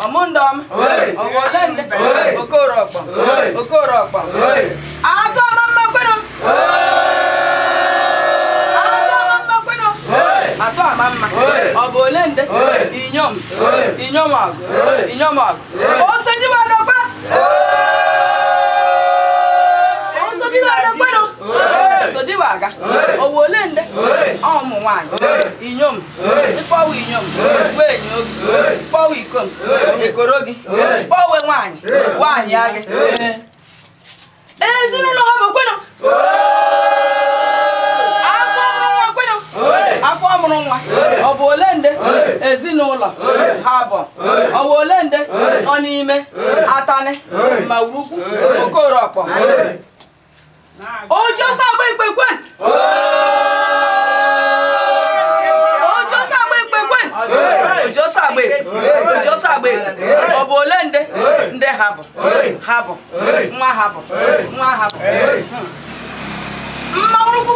Omundom, Ogolende, Okorokpa, Okorokpa, Ato Mama Quino, Ato Mama, Ogolende, Inyomag, also you are the back. Also you are the Quino. So the Waga, Ogolende, One, Inyom, the Power Inyom, where you Power come, the Korogi, Power one yag. As you know, have a quino. I form on Obolende, Ezinola, Harbor, Obolende, Onime, Atane, Maruku, Okoropo. Oh, just a big one. Just a big. Obolende, the harbor. Maruku.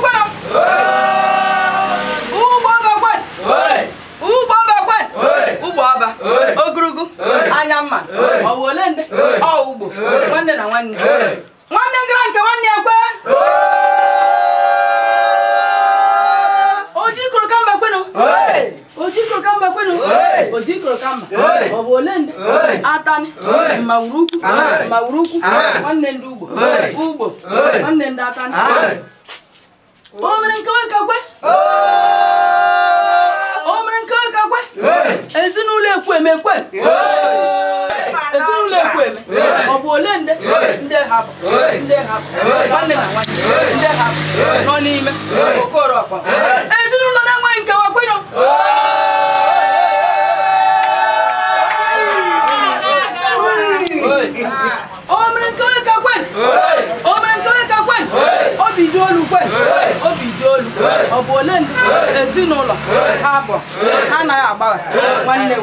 Ubaba, Ogrugu, Ayama, Owolende, Ubu, one and one. One grand, one year. Ojiko come back when Ojiko come back when Ojiko come. Owolende, Atan, Maruku, one and Ubu, one and Atan. Woman and go away. As you know, me, Obolende, they have, one and one, they have, no name, Okoropa. As you know, I'm going to go. Obolende, Ezinola, Harbor, Hana Abba, one day.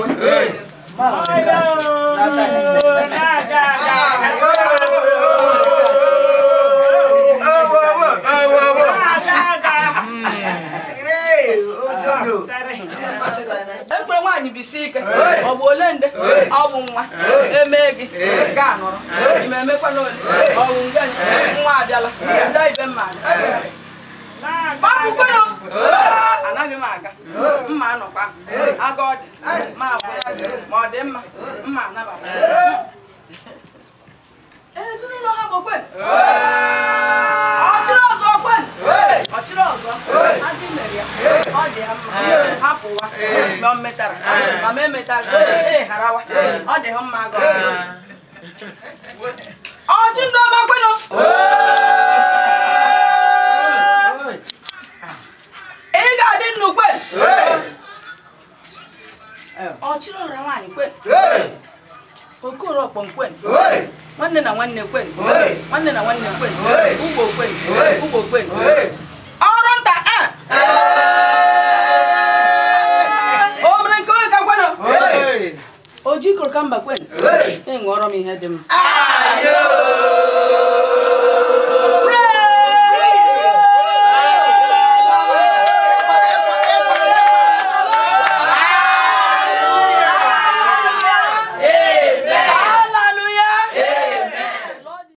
Everyone you be sick, Obolende, Obuma, Emegi, Ganor, you may make one, Obungan, Madiala, Diamond. Babu kono anagi maga mma no kwa agodi ma modemma mma na baba ezunu no ha bokwe ochiro ozo anti meria odi amma hapuwa no metara ma me metara harawa odi homma go ochindo makweno Ochiro rawani kwen. Okoro ponkwen. Wanne na wanne kwen. Wanne na wanne kwen. Ugo kwen. Oronta Omren ko ka kwano. Oji ko kamba kwen. Ngoro mi hedem. Ayo.